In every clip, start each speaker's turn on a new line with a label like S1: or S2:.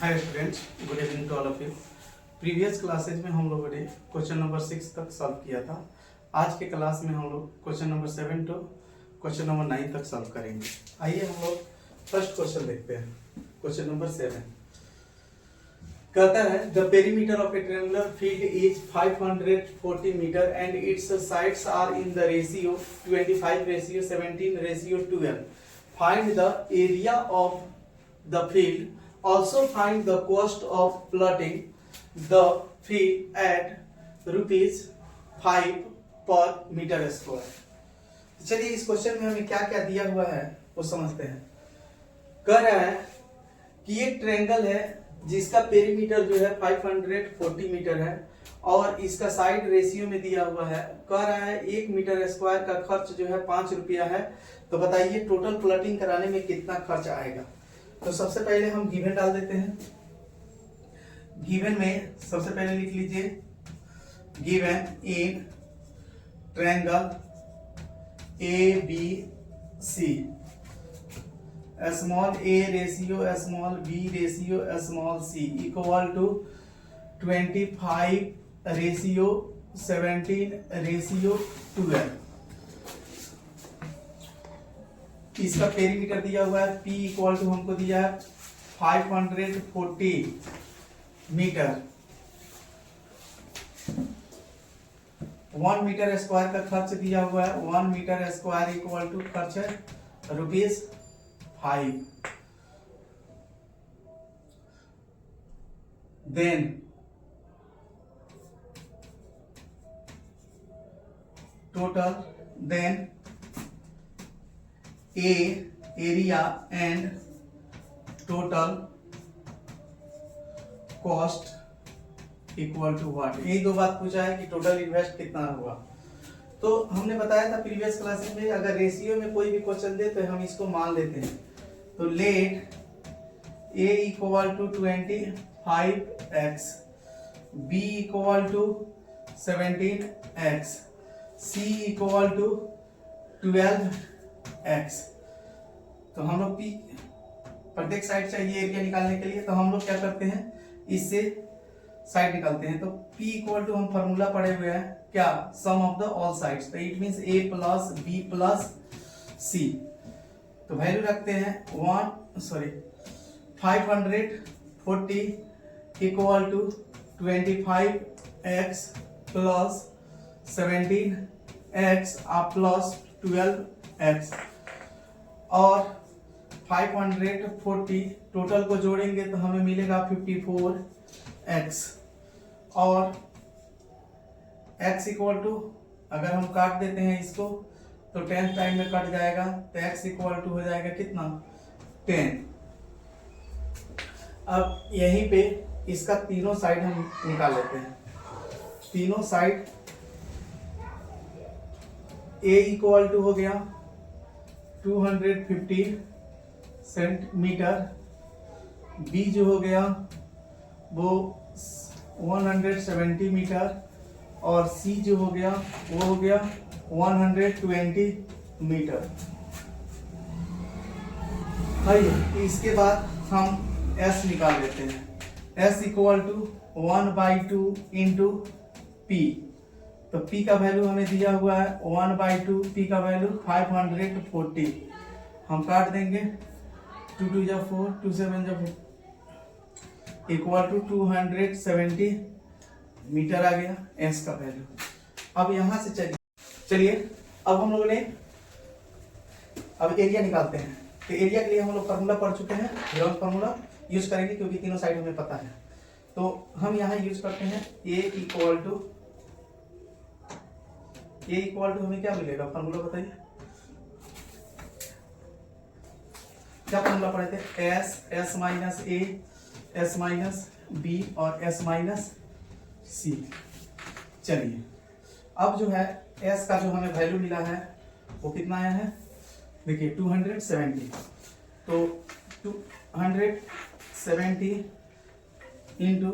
S1: Hi students, good evening to all of you. Previous classes में हम लोगों ने क्वेश्चन नंबर 6 तक सॉल्व किया था। आज के क्लास में हम लोग question number 7 to question number 9 तक सॉल्व करेंगे। आइए हम लोग फर्स्ट क्वेश्चन देखते हैं। क्वेश्चन नंबर 7 कहता है the perimeter of a triangular field is 540 metre and its sides are in the ratio 25:17:12। Find the area of the field. Also find the cost of plotting the field at ₹5 per meter square। चलिए इस question में हमें क्या क्या दिया हुआ है वो समझते हैं। कह रहा है कि एक ट्रायंगल है जिसका पेरीमीटर जो है 540 मीटर है और इसका साइड रेशियो में दिया हुआ है। कह रहा है 1 मीटर स्क्वायर का खर्च जो है 5 रुपया है। तो बताइए टोटल प्लॉटिंग कराने में कितना खर्च आएगा। तो सबसे पहले हम गिवन डाल देते हैं। गिवन में सबसे पहले लिख लीजिए given in triangle ABC small a ratio small b ratio small c equal to 25:17:12। इसका पेरीमीटर दिया हुआ है P इक्वल टू हमको दिया है 540 मीटर। 1 मीटर स्क्वायर का खर्च दिया हुआ है। 1 मीटर स्क्वायर इक्वल टू खर्च है ₹5। Then total then area and total cost equal to what. यही दो बात पूछा है कि टोटल इन्वेस्ट कितना हुआ। तो हमने बताया था प्रीवियस क्लासेस में अगर रेशियो में कोई भी क्वेश्चन दे तो हम इसको मान लेते हैं। तो let a equal to 25x, b equal to 17x, c equal to 12x। तो हम लोग P प्रत्येक साइड चाहिए एरिया निकालने के लिए। तो हम लोग क्या करते हैं, इससे साइड निकालते हैं। तो P इक्वल टू हम फॉर्मूला पढ़े हुए हैं क्या, सम ऑफ द ऑल साइड्स। तो it means a plus b plus c। तो वैल्यू रखते हैं 540 equal to 25x plus 17x plus 12x और 540 टोटल को जोड़ेंगे तो हमें मिलेगा 54x और x इक्वल टू अगर हम काट देते हैं इसको तो 10 टाइम में कट जाएगा। तो x इक्वल टू हो जाएगा कितना 10। अब यहीं पे इसका तीनों साइड हम निकाल लेते हैं। तीनों साइड a इक्वल टू हो गया 250 सेंटीमीटर, b जो हो गया वो 170 मीटर और c जो हो गया वो हो गया 120 मीटर। आइए इसके बाद हम s निकाल लेते हैं। s equal to 1/2 into p। तो p का वैल्यू हमें दिया हुआ है 1/2, p का वैल्यू 540। हम काट देंगे 2 2 जा 4, 2 7 जा 4 इक्वल टू 270 मीटर आ गया s का वैल्यू। अब यहां से चलिए अब हम लोगों ने अब एरिया निकालते हैं। तो एरिया के लिए हम लोग फार्मूला पढ़ चुके हैं, ग्राउंड फार्मूला यूज करेंगे क्योंकि तीनों साइड हमें पता है। तो हम यहाँ यूज करते हैं a इक्वल टू हमें क्या मिलेगा, फार्मूला बताइए क्या फार्मूला पढ़े थे। s minus a, s minus b और s माइनस c। चलिए अब जो है s का जो हमें वैल्यू मिला है वो कितना आया है, देखिए 270। तो 270 into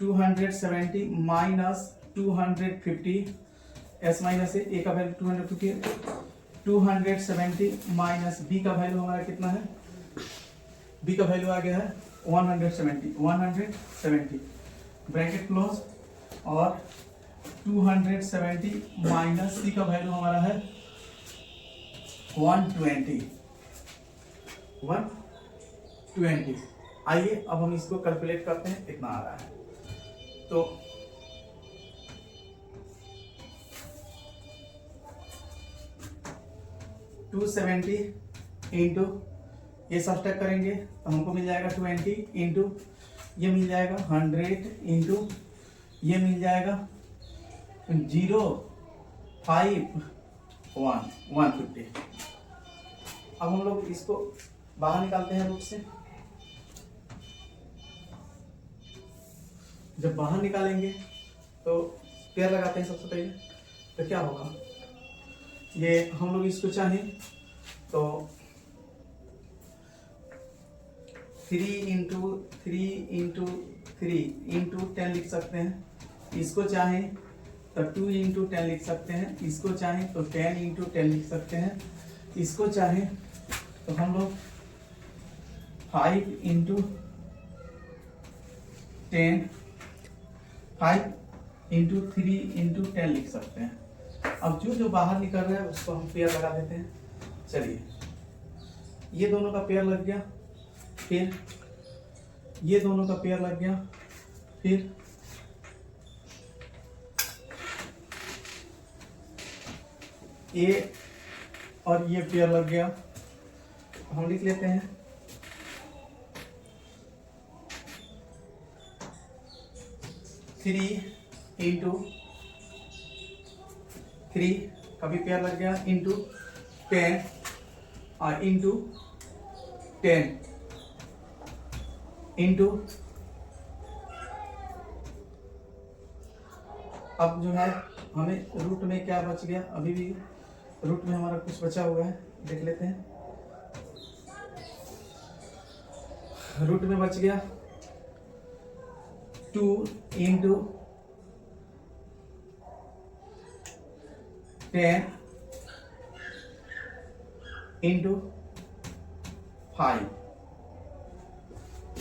S1: 270 minus 250 s minus a का वैल्यू 250 है। 270 माइनस बी का वैल्यू हमारा कितना है, बी का वैल्यू आ गया है 170 ब्रैकेट क्लोज, और 270 माइनस सी का वैल्यू हमारा है 120। आइए अब हम इसको कैलकुलेट करते हैं कितना आ रहा है। तो टू 270 इंटू ये सब्ट्रैक्ट करेंगे तो हमको मिल जाएगा 20 इंटू ये मिल जाएगा 100 इंटू ये मिल जाएगा 150। अब हम लोग इसको बाहर निकालते हैं रूट से। जब बाहर निकालेंगे तो पेयर लगाते हैं सबसे पहले, तो क्या होगा, ये हम लोग इसको चाहें तो 3 इंटू 10 लिख सकते हैं। इसको चाहें तो 2 इंटू 10 लिख सकते हैं। इसको चाहें तो 10 इंटू 10 लिख सकते हैं। इसको चाहें तो हम लोग 5 इंटू 10 5 इंटू 3 इंटू 10 लिख सकते हैं। अब जो बाहर निकल रहा है उसको हम पेयर लगा देते हैं। चलिए, ये दोनों का पेयर लग गया, फिर ये दोनों का पेयर लग गया, फिर ये और ये पेयर लग गया। हम लिख लेते हैं 3 इंटू 3 का भी पेयर लग गया, इंटू 10 और इंटू 10 इंटू, अब जो है हमें रूट में क्या बच गया, अभी भी रूट में हमारा कुछ बचा हुआ है, देख लेते हैं। रूट में बच गया 2 इंटू 10 इंटू 5।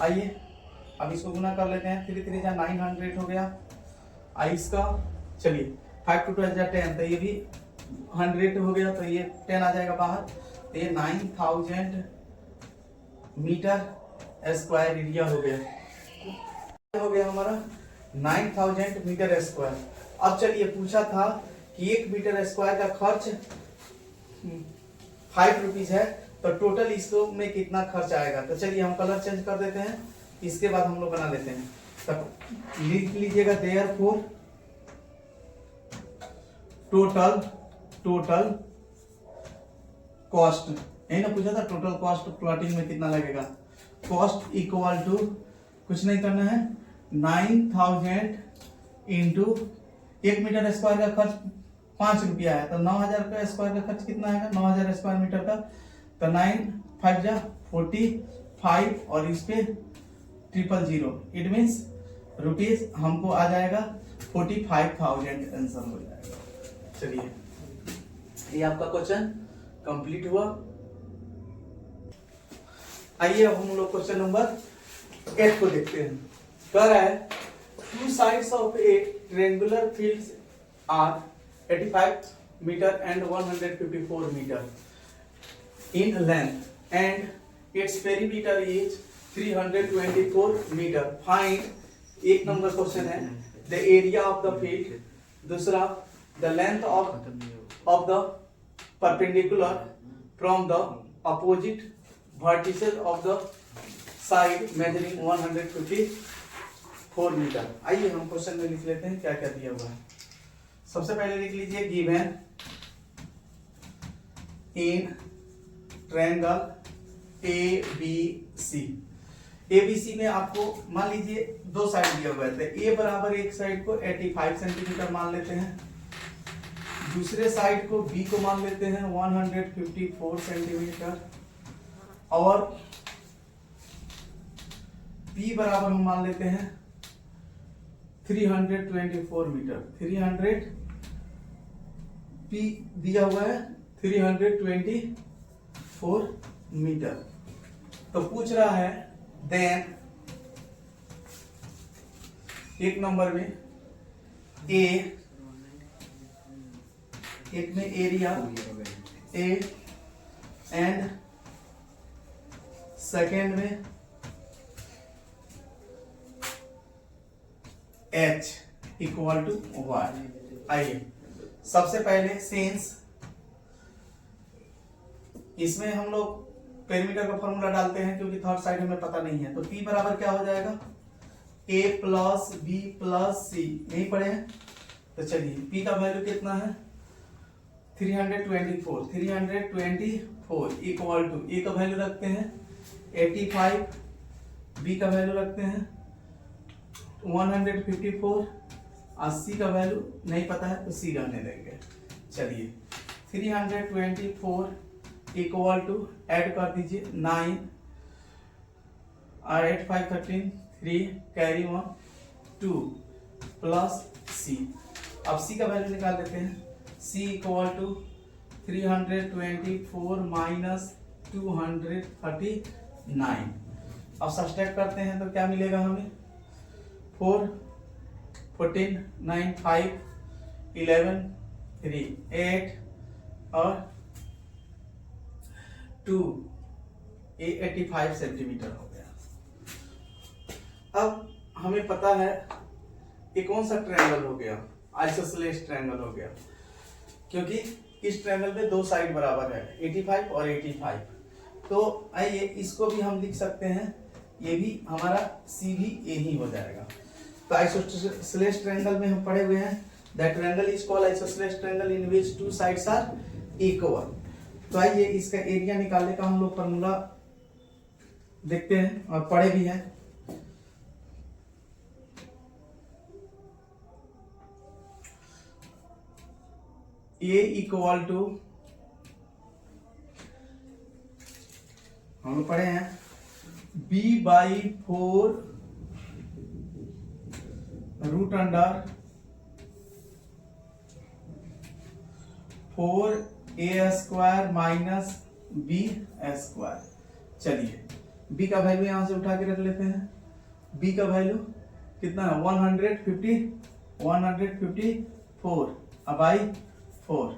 S1: आइए अब इसको गुना कर लेते हैं। 3 3 900 हो गया। आई इसका, चलिए 5 टू 12 10, तो ये भी 100 हो गया, तो ये 10 आ जाएगा बाहर। तो ये 9000 मीटर स्क्वायर एरिया हो गया हमारा 9000 मीटर स्क्वायर। अब चलिए, पूछा था कि 1 मीटर स्क्वायर का खर्च 5 रुपीज है, तो टोटल इसको में कितना खर्च आएगा। तो चलिए हम कलर चेंज कर देते हैं, इसके बाद हम लोग बना लेते हैं। तब लिख लीजिएगा देयरफॉर टोटल कॉस्ट, यही ना पूछा था, टोटल कॉस्ट प्लॉटिंग में कितना लगेगा। कॉस्ट इक्वल टू कुछ नहीं करना है, 9000 इंटू 1 मीटर स्क्वायर का खर्च 5 रुपया है, तो 9000 का स्क्वायर का खर्च कितना आएगा, 9000 स्क्वायर मीटर का, तो 9 5 जा 45 और इस पे 000, इट मीन्स रुपीज हमको आ जाएगा 45,000 आंसर हो जाएगा। चलिए, ये आपका क्वेश्चन कंप्लीट हुआ। आइए अब हम लोग क्वेश्चन नंबर 8 को देखते हैं। कह रहा है 2 sides of a triangular fields are 85 meter and 154 meter in length and its perimeter is 324 meter. Find, एक नंबर क्वेश्चन है, the area of the field, दूसरा the length of the perpendicular from the opposite vertices of the side measuring 154 meter. आइए हम question में लिख लेते हैं क्या क्या दिया हुआ है। सबसे पहले लिख लीजिए given in triangle ABC। ABC में आपको मान लीजिए 2 साइड दिया हुआ है, तो A बराबर एक साइड को 85 सेंटीमीटर मान लेते हैं, दूसरे साइड को B को मान लेते हैं 154 सेंटीमीटर, और P बराबर हम मान लेते हैं 324 मीटर। 300 P दिया हुआ है 324 मीटर। तो पूछ रहा है देन एक नंबर में ए, एक में एरिया ए, एंड सेकेंड में H इक्वल टू वाई। आइए सबसे पहले सिंस इसमें हम लोग पेरीमीटर का फॉर्मूला डालते हैं क्योंकि थर्ड साइड हमें पता नहीं है, तो P बराबर क्या हो जाएगा, A प्लस बी प्लस सी, यही पढ़े हैं। तो चलिए P का वैल्यू कितना है 324 इक्वल टू A का वैल्यू रखते हैं 85, B का वैल्यू रखते हैं 154 और C का वैल्यू नहीं पता है तो C रहने देंगे। चलिए 324 इक्वल टू ऐड कर दीजिए 9 और 8 5 13 3 कैरी 1 2 प्लस C। अब C का वैल्यू निकाल देते हैं, C इक्वल टू 324 माइनस 239। अब सब्सट्रैक्ट करते हैं तो क्या मिलेगा हमें 4 14 9 5 11 3 8 और 2 85 सेंटीमीटर हो गया। अब हमें पता है ये कौन सा ट्रायंगल हो गया, आइसोसेलेस ट्रायंगल हो गया, क्योंकि इस ट्रायंगल में दो साइड बराबर है 85 और 85। तो आइए इसको भी हम लिख सकते हैं, ये भी हमारा सी भी ए ही हो जाएगा। तो आइसोसेलेस ट्रायंगल में हम पढ़े हुए हैं that triangle is called isosceles triangle in which two sides are equal. तो आइए इसका एरिया निकालने का हम लोग फॉर्मूला देखते हैं और पढ़े भी हैं। ए इक्वल टू हम लोग पढ़े हैं b/4 root under 4a² minus b²। चलिए b का वैल्यू यहां से उठा के रख लेते हैं। b का वैल्यू कितना है 154 अब आई 4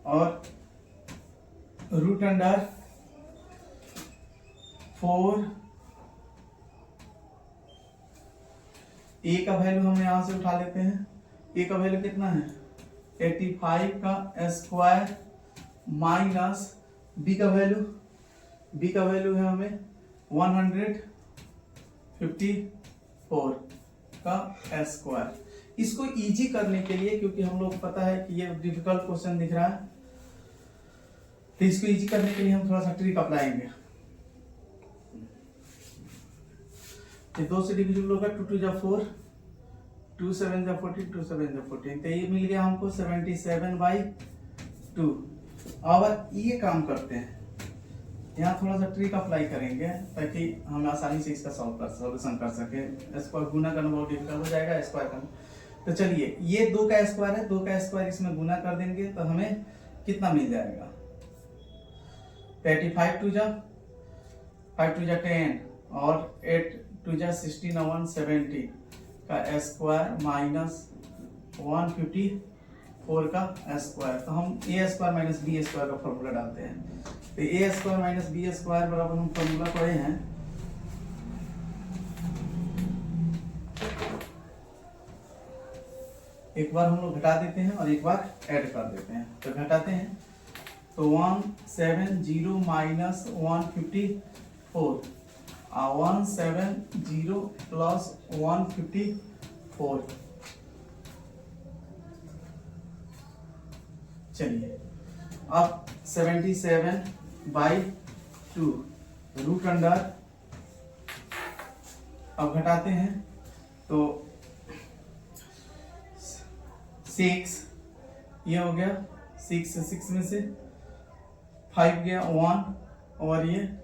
S1: और रूट अंडर 4 ए का वैल्यू हम यहां से उठा लेते हैं। ए का वैल्यू कितना है 85 का स्क्वायर माइनस बी का वैल्यू है हमें 154 का स्क्वायर। इसको इजी करने के लिए, क्योंकि हम लोग पता है कि ये डिफिकल्ट क्वेश्चन दिख रहा है, तो इसको इजी करने के लिए हम थोड़ा सा ट्रिक अपनाएंगे। तो 2 से डिविजिबल होगा 2 2 जा 4 2 7 जा 14 2 7 जा 14, तो ये मिल गया हमको 77/2। अब ये काम करते हैं, यहाँ थोड़ा सा ट्रिक अप्लाई करेंगे ताकि हम आसानी से इसका सॉल्यूशन कर सके। स्क्वायर गुना करना बहुत डिफिकल्ट हो जाएगा, स्क्वायर करना। तो चलिए ये 2 का स्क्वायर है, 2 का स्क्वायर इसमें गुना कर देंगे तो हमें कितना मिल जाएगा 85 2 जा 5 2 जा 10 और 8 2 जा 16 और 170 का स्क्वायर माइनस 154 का स्क्वायर। तो हम a square minus b square का फॉर्मूला डालते हैं। तो a square minus b square बराबर हम फॉर्मूला पढ़े हैं एक बार हम लोग घटा देते हैं और एक बार ऐड कर देते हैं। तो घटाते हैं तो 170 माइनस 154 170 प्लस 154। चलिए अब 77/2 रूट अंडर, अब घटाते हैं तो 6 ये हो गया, 6 में से 5 गया 1 और ये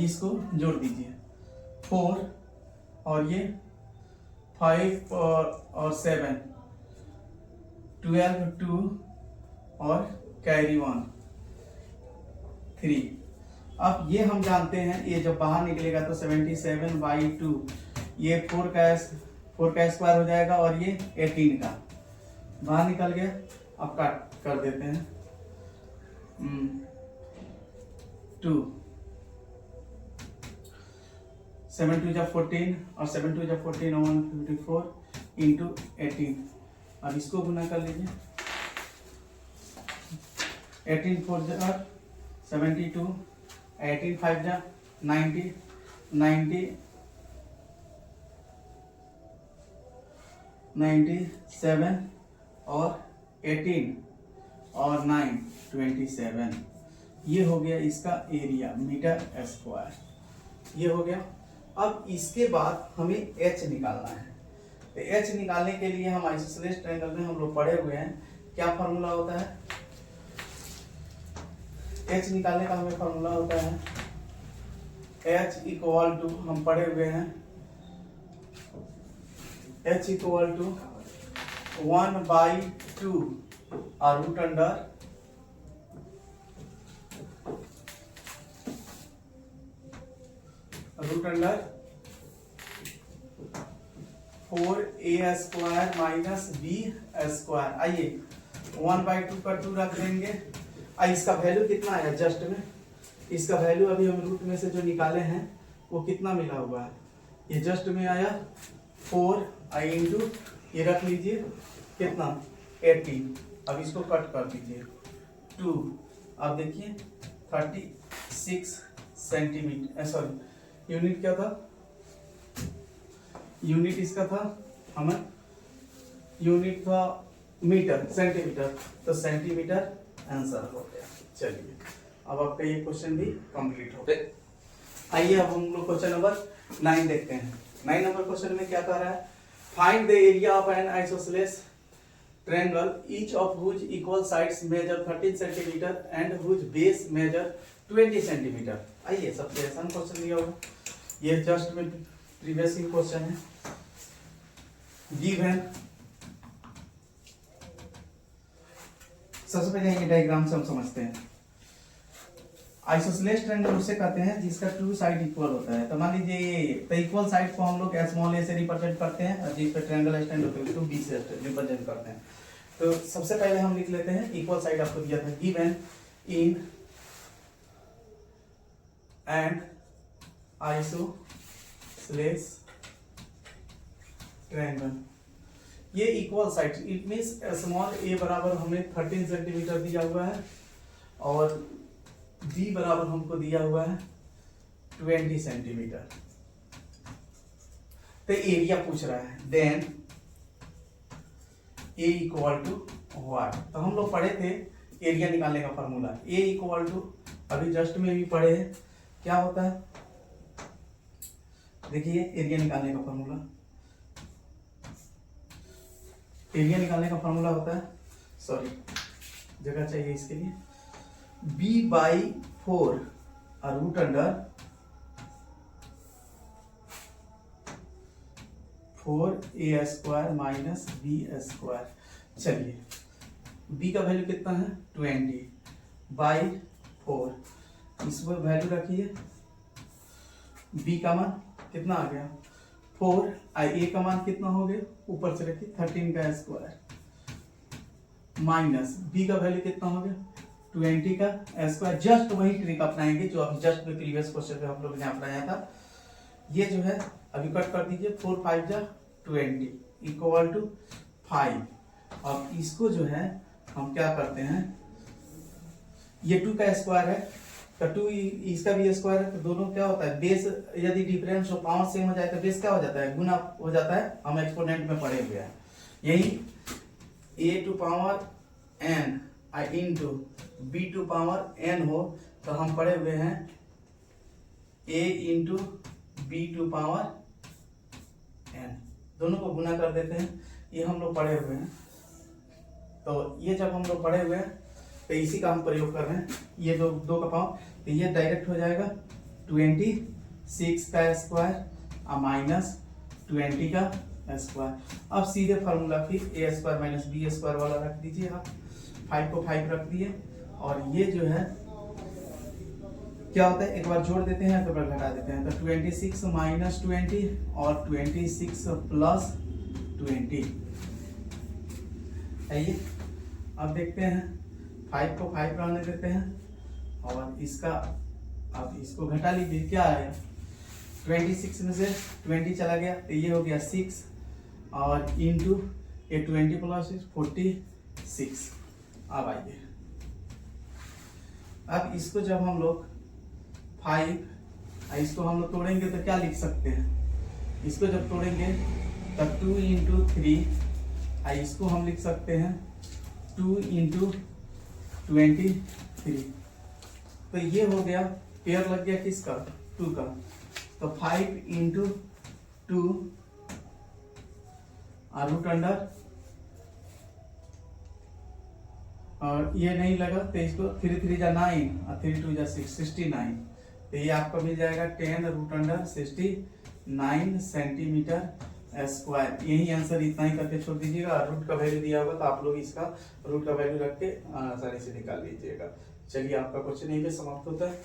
S1: इसको जोड़ दीजिए 4 और ये 5 और 7 12 2 और कैरी 1 3। अब ये हम जानते हैं, ये जब बाहर निकलेगा तो 77/2 ये 4 का स्क्वायर हो जाएगा और ये 18 का बाहर निकल गया। अब काट कर देते हैं 2 7 2 जा 14 और 7 2 जा 14 और 154 इंटू 18। अब इसको गुना कर लीजिए 18 4 जा 72 18 5 जा 90 97 और 18 और 9 27। ये हो गया इसका एरिया मीटर स्क्वायर। ये हो गया। अब इसके बाद हमें h निकालना है। तो h निकालने के लिए हम आइसोसेलेस ट्रायंगल में हम लोग पढ़े हुए हैं, क्या फार्मूला होता है h निकालने का? हमें फार्मूला होता है h इक्वल टू, हम पढ़े हुए हैं h इक्वल टू 1/2 और रूट अंडर फोर ए स्क्वायर माइनस बी स्क्वायर। आइए 1/2 का 2 रख देंगे। इसका वैल्यू कितना आया जस्ट में? इसका वैल्यू अभी हम रूट में से जो निकाले हैं वो कितना मिला हुआ है? ये जस्ट में आया 4 आई इंटू ये रख लीजिए कितना 18। अब इसको कट कर दीजिए 2। अब देखिए 36 सेंटीमीटर, सॉरी यूनिट क्या था? यूनिट इसका था हमें यूनिट था मीटर, सेंटीमीटर, तो सेंटीमीटर आंसर हो गया। चलिए अब आपका ये क्वेश्चन भी कंप्लीट हो गया। आइए अब हम लोग क्वेश्चन नंबर 9 देखते हैं। 9 नंबर क्वेश्चन में क्या कह रहा है? Find the area of an isosceles triangle each of whose equal sides measure 13 centimetre and whose base measure 20 centimetre. आइए सबसे आसान क्वेश्चन दिया होगा, ये जस्ट में प्रीवियस क्वेश्चन है। गिवन, सबसे पहले ये डायग्राम से हम समझते हैं। आइसोसेलेस ट्रायंगल उसे कहते हैं जिसका 2 साइड इक्वल होता है। तो मान लीजिए ये तो इक्वल साइड को हम लोग स्मॉल ए से रिप्रेजेंट करते हैं और जिस पे ट्रायंगल स्टैंड होते हैं उसको बी से रिप्रेजेंट करते हैं। तो सबसे पहले हम लिख लेते हैं इक्वल साइड। आपको दिया था given in and isosceles triangle, ये equal side it means small a बराबर हमें 13 सेंटीमीटर दिया हुआ है और बी बराबर हमको दिया हुआ है 20 सेंटीमीटर। तो एरिया पूछ रहा है, then a equal to what? तो हम लोग पढ़े थे एरिया निकालने का फॉर्मूला, ए इक्वल टू, अभी जस्ट में भी पढ़े हैं क्या होता है। देखिए एरिया निकालने का फॉर्मूला, एरिया निकालने का फॉर्मूला होता है, सॉरी जगह चाहिए इसके लिए, b/4 और root under 4a square minus b square. चलिए b का वैल्यू कितना है 20/4, इसमें वैल्यू रखिए। b का मान कितना आ गया 4, a का मान कितना हो गया ऊपर से रखिए 13 का स्क्वायर माइनस b का वैल्यू कितना हो गया 20 का स्क्वायर। जस्ट वही ट्रिक अपनाएंगे जो अभी जस्ट में प्रीवियस क्वेश्चन पे हम लोग ने अपनाया था। ये जो है अभी कट कर दीजिए 4 5 जा 20 इक्वल टू 5। अब इसको जो है हम क्या करते हैं, ये 2 का स्क्वायर है तो 2 इसका भी स्क्वायर है, तो दोनों क्या होता है बेस, यदि डिफरेंस हो पावर सेम हो जाए तो बेस क्या हो जाता है गुना हो जाता है। हम एक्सपोनेंट में पढ़े हुए हैं यही a to power n into b to power n हो, तो हम पढ़े हुए हैं a into b to power n, दोनों को गुना कर देते हैं। ये हम लोग पढ़े हुए हैं, तो ये जब हम लोग पढ़े हुए हैं तो इसी का हम प्रयोग कर रहे हैं। ये दो का पावर, तो ये डायरेक्ट हो जाएगा 26 का स्क्वायर माइनस 20 का स्क्वायर। अब सीधे फार्मूला फिर ए स्क्वायर माइनस बी स्क्वायर वाला रख दीजिए। आप 5 को 5 रख दिए और ये जो है क्या होता है, एक बार जोड़ देते हैं, एक बार घटा देते हैं। तो 26 माइनस 20 और 26 प्लस 20 है ये। अब देखते हैं 5 को 5 रहने देते हैं और इसका अब इसको घटा लीजिए, क्या आएगा 26 में से 20 चला गया तो ये हो गया 6 और इंटू ये 20 प्लस 46। अब आइए, अब इसको जब हम लोग 5 इसको हम लोग तोड़ेंगे तो क्या लिख सकते हैं, इसको जब तोड़ेंगे तब 2 इंटू 3 इसको हम लिख सकते हैं 2 इंटू 23। तो ये हो गया, पेयर लग गया किसका 2 का। तो 5 इंटू 2 रूट अंडर, और ये नहीं लगा तो इसको 3 3 जा 9 और 3 2 जा 6 69। तो ये आपको मिल जाएगा 10 रूट अंडर 69 सेंटीमीटर स्क्वायर। यही आंसर, इतना ही करके छोड़ दीजिएगा। रूट का वैल्यू दिया होगा तो आप लोग इसका रूट का वैल्यू रख के आसानी से निकाल लीजिएगा। चलिए, आपका क्वेश्चन यहीं पे समाप्त होता है।